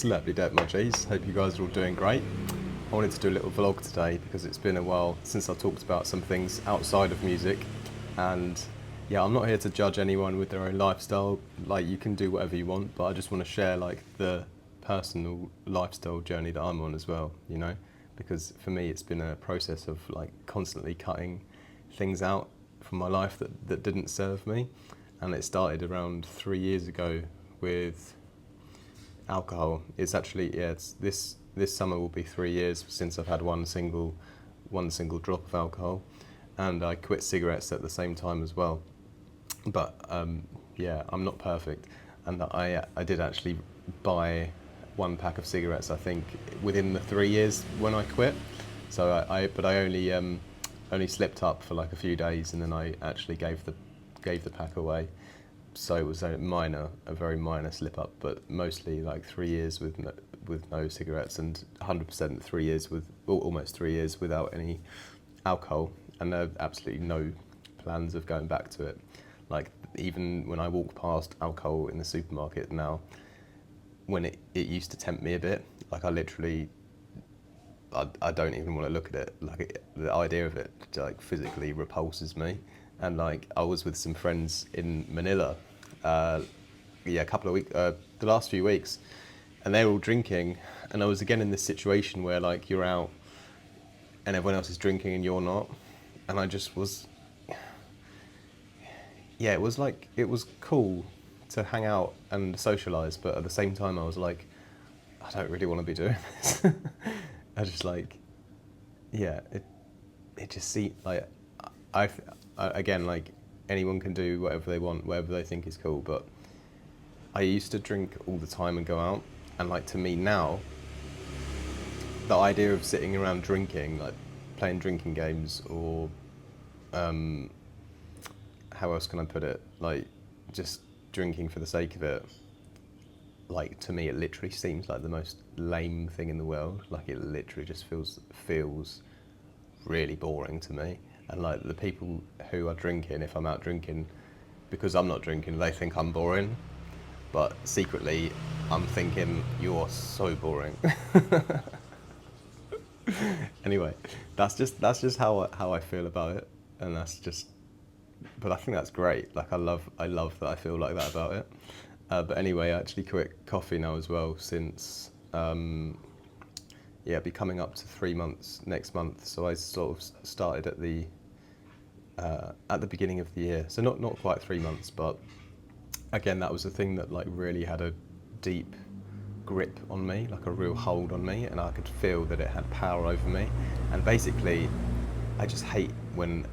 Slaply Dead Mudgies. Hope you guys are all doing great. I wanted to do a little vlog today because it's been a while since I talked about some things outside of music, and yeah, I'm not here to judge anyone with their own lifestyle. Like, you can do whatever you want, but I just want to share like the personal lifestyle journey that I'm on as well, you know, because for me it's been a process of like constantly cutting things out from my life that didn't serve me, and it started around 3 years ago with alcohol. It's actually, yeah, it's this summer will be 3 years since I've had one single drop of alcohol, and I quit cigarettes at the same time as well. But yeah, I'm not perfect, and I did actually buy one pack of cigarettes, I think, within the 3 years when I quit. So but I only slipped up for like a few days, and then I actually gave the pack away. So it was a very minor slip up, but mostly like 3 years with no cigarettes, and 100% 3 years with, almost 3 years without any alcohol, and there are absolutely no plans of going back to it. Like, even when I walk past alcohol in the supermarket now, when it used to tempt me a bit, like I don't even want to look at it. Like, the idea of it like physically repulses me. And like, I was with some friends in Manila, a couple of weeks, the last few weeks, and they were all drinking, and I was again in this situation where like you're out, and everyone else is drinking and you're not, and I just was, yeah, it was cool to hang out and socialise, but at the same time I was like, I don't really want to be doing this. I just like, yeah, it just seemed like I again, like, anyone can do whatever they want, whatever they think is cool, but I used to drink all the time and go out, and like, to me now, the idea of sitting around drinking, like playing drinking games, or how else can I put it, like just drinking for the sake of it, like, to me it literally seems like the most lame thing in the world. Like, it literally just feels really boring to me. And like, the people who are drinking, if I'm out drinking, because I'm not drinking, they think I'm boring, but secretly I'm thinking, you're so boring. Anyway, that's just how I feel about it, and that's just, but I think that's great. Like, I love that I feel like that about it. But anyway, I actually quit coffee now as well, since it'll be coming up to 3 months next month. So I sort of started at the beginning of the year. So not quite 3 months, but again, that was the thing that like really had a deep grip on me, like a real hold on me, and I could feel that it had power over me. And basically, I just hate when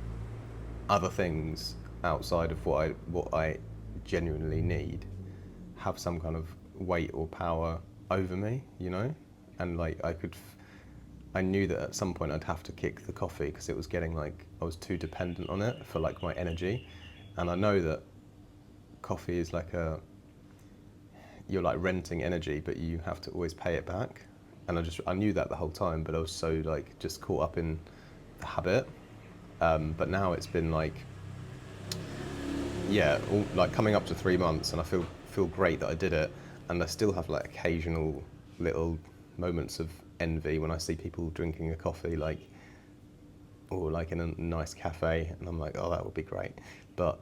other things outside of what I genuinely need have some kind of weight or power over me, you know? And like, I knew that at some point I'd have to kick the coffee, because it was getting like, I was too dependent on it for like my energy. And I know that coffee is like you're like renting energy, but you have to always pay it back. And I knew that the whole time, but I was so like just caught up in the habit. But now it's been like, yeah, like coming up to 3 months, and I feel great that I did it. And I still have like occasional little moments of envy when I see people drinking a coffee, like, or like in a nice cafe, and I'm like, oh, that would be great. But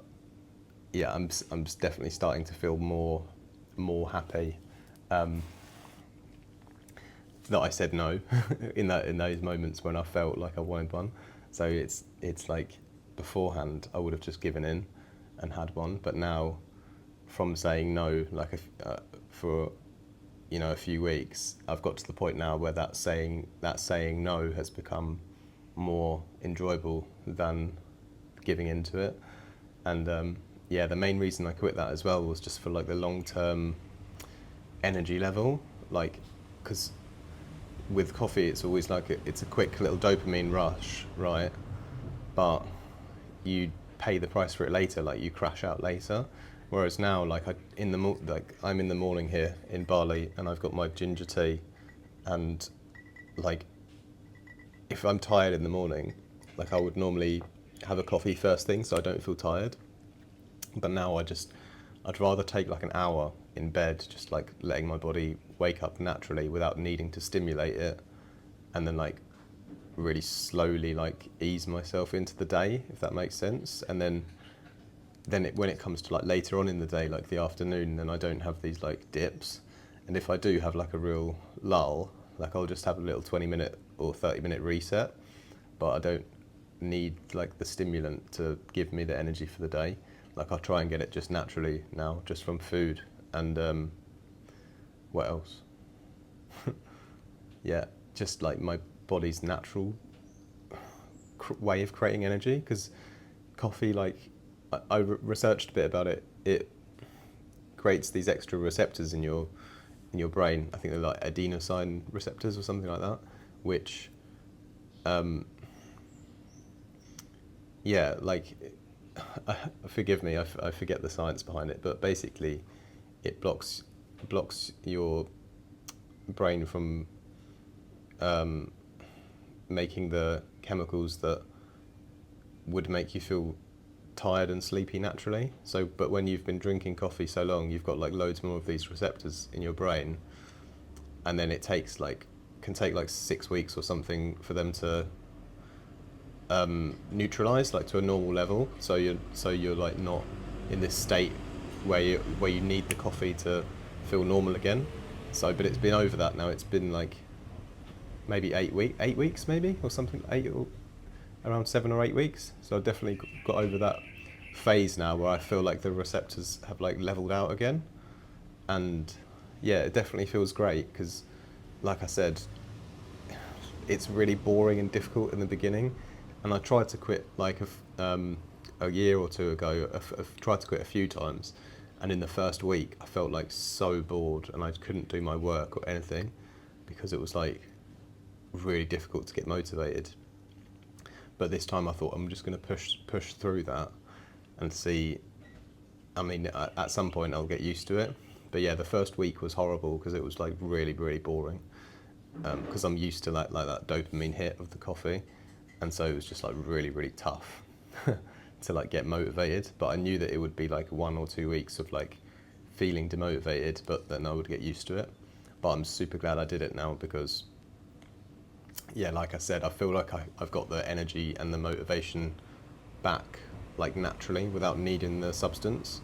yeah, I'm definitely starting to feel more happy that I said no in those moments when I felt like I wanted one. So it's like, beforehand I would have just given in and had one, but now, from saying no, like for a few weeks, I've got to the point now where that saying no has become more enjoyable than giving into it. And yeah, the main reason I quit that as well was just for like the long-term energy level, like, because with coffee it's always like it's a quick little dopamine rush, right? But you pay the price for it later, like you crash out later. Whereas now, like, I'm in the morning here in Bali, and I've got my ginger tea, and like, if I'm tired in the morning, like, I would normally have a coffee first thing so I don't feel tired. But now I I'd rather take like an hour in bed, just like letting my body wake up naturally without needing to stimulate it, and then like really slowly like ease myself into the day, if that makes sense. And when it comes to like later on in the day, like the afternoon, then I don't have these like dips. And if I do have like a real lull, like I'll just have a little 20-minute or 30-minute reset, but I don't need like the stimulant to give me the energy for the day. Like I'll try and get it just naturally now, just from food. And what else? Yeah, just like my body's natural way of creating energy, because coffee, like I researched a bit about it. It creates these extra receptors in your brain. I think they're like adenosine receptors or something like that, which yeah, like forgive me, I forget the science behind it, but basically it blocks your brain from making the chemicals that would make you feel tired and sleepy naturally. So, but when you've been drinking coffee so long, you've got like loads more of these receptors in your brain, and then it takes like can take like 6 weeks or something for them to neutralize like to a normal level. So you're like not in this state where you need the coffee to feel normal again. So, but it's been over that now. It's been like maybe 8 weeks maybe, or something, around 7 or 8 weeks. So I've definitely got over that phase now where I feel like the receptors have like leveled out again. And yeah, it definitely feels great because, like I said, it's really boring and difficult in the beginning. And I tried to quit like a year or two ago. I've tried to quit a few times, and in the first week I felt like so bored and I couldn't do my work or anything because it was like really difficult to get motivated. But this time I thought I'm just going to push through that and see. I mean, at some point I'll get used to it. But yeah, the first week was horrible because it was like really, really boring. Because I'm used to like that dopamine hit of the coffee, and so it was just like really, really tough to like get motivated. But I knew that it would be like 1 or 2 weeks of like feeling demotivated, but then I would get used to it. But I'm super glad I did it now because, yeah, like I said, I feel like I've got the energy and the motivation back like naturally without needing the substance.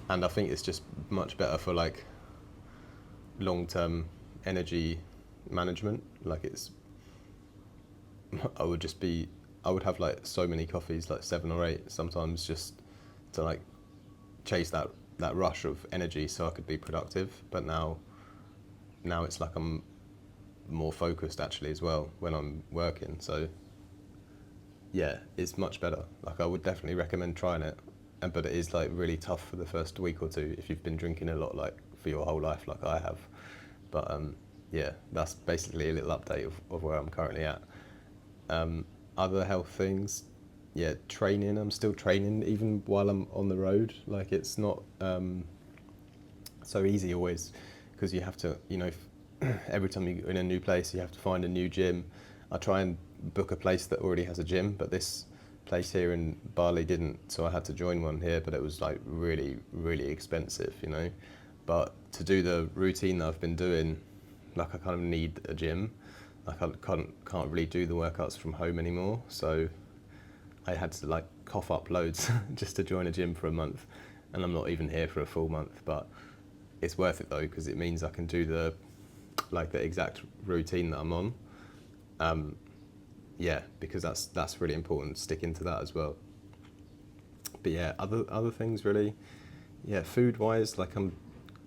And I think it's just much better for like long-term energy management. Like I would have like so many coffees, like 7 or 8 sometimes, just to like chase that rush of energy so I could be productive. But now it's like I'm more focused actually as well when I'm working. So yeah, it's much better. Like I would definitely recommend trying it. But it is like really tough for the first week or two if you've been drinking a lot like for your whole life like I have. But yeah, that's basically a little update of where I'm currently at. Other health things, yeah, training. I'm still training even while I'm on the road. Like it's not so easy always because you have to, every time you're in a new place, you have to find a new gym. I try and book a place that already has a gym, but this place here in Bali didn't, so I had to join one here, but it was like really, really expensive, But to do the routine that I've been doing, like I kind of need a gym. Like I can't really do the workouts from home anymore, so I had to like cough up loads just to join a gym for a month, and I'm not even here for a full month, but it's worth it though because it means I can do the exact routine that I'm on. Yeah, because that's really important, sticking to that as well. But yeah, other things really, yeah, food wise, like I'm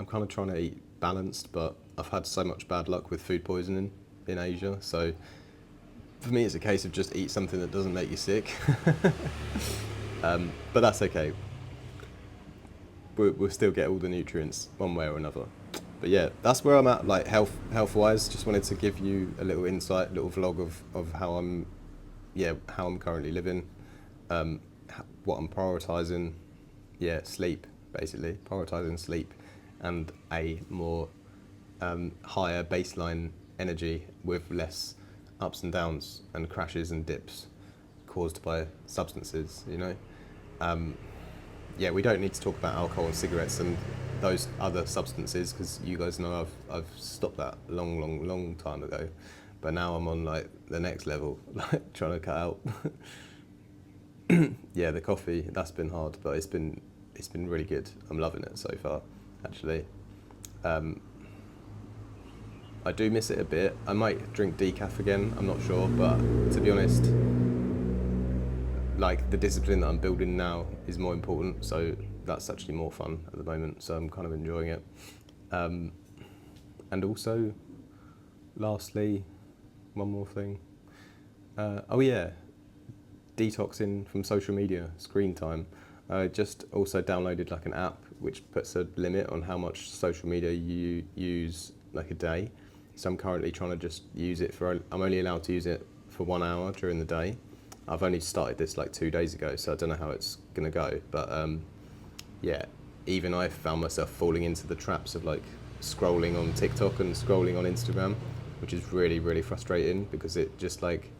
kind of trying to eat balanced, but I've had so much bad luck with food poisoning in Asia, so for me it's a case of just eat something that doesn't make you sick. But that's okay. We'll still get all the nutrients one way or another. But yeah, that's where I'm at, like health wise. Just wanted to give you a little insight, little vlog of how I'm currently living, what I'm prioritizing. Yeah, sleep basically, prioritizing sleep, and a more higher baseline energy with less ups and downs and crashes and dips caused by substances. yeah, we don't need to talk about alcohol and cigarettes and those other substances because you guys know I've stopped that long time ago, but now I'm on like the next level, like trying to cut out. Yeah, the coffee, that's been hard, but it's been really good. I'm loving it so far, actually. Um, I do miss it a bit. I might drink decaf again. I'm not sure, but to be honest, like the discipline that I'm building now is more important. So that's actually more fun at the moment. So I'm kind of enjoying it. Um, and also, lastly, one more thing. Oh yeah, detoxing from social media, screen time. I just also downloaded like an app which puts a limit on how much social media you use like a day. So I'm currently trying to just use it for, I'm only allowed to use it for 1 hour during the day. I've only started this like 2 days ago, so I don't know how it's gonna go. But yeah, even I found myself falling into the traps of like scrolling on TikTok and scrolling on Instagram, which is really frustrating because it just like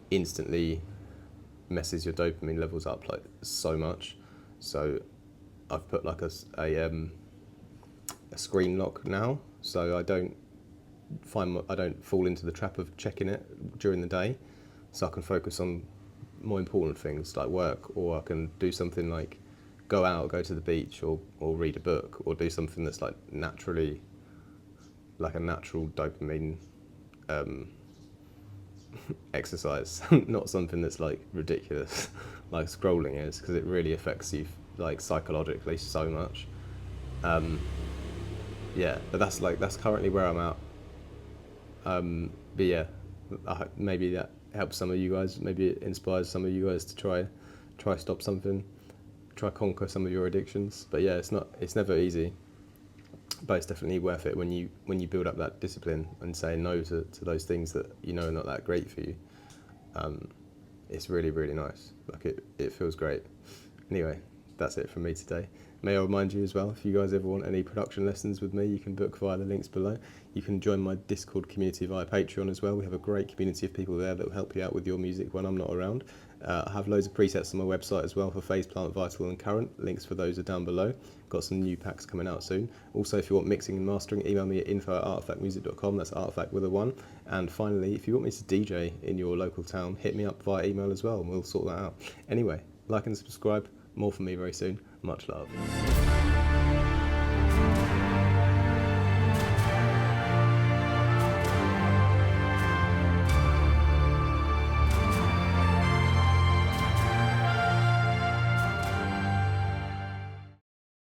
instantly messes your dopamine levels up like so much. So I've put like a screen lock now, so I don't fall into the trap of checking it during the day, so I can focus on more important things like work, or I can do something like go to the beach, or read a book, or do something that's like naturally like a natural dopamine um, exercise, not something that's like ridiculous like scrolling is, because it really affects you like psychologically so much. Um, yeah, but that's currently where I'm at. But yeah, maybe that helps some of you guys. Maybe it inspires some of you guys to try stop something, try conquer some of your addictions. But yeah, it's never easy, but it's definitely worth it when you build up that discipline and say no to those things that you know are not that great for you. It's really nice. Like it feels great. Anyway, that's it from me today. May I remind you as well, if you guys ever want any production lessons with me, you can book via the links below. You can join my Discord community via Patreon as well. We have a great community of people there that will help you out with your music when I'm not around. I have loads of presets on my website as well for Phase Plant, Vital and Current. Links for those are down below. Got some new packs coming out soon. Also, if you want mixing and mastering, email me at info@artifactmusic.com. That's artifact with a 1. And finally, if you want me to DJ in your local town, hit me up via email as well and we'll sort that out. Anyway, like and subscribe. More from me very soon. Much love.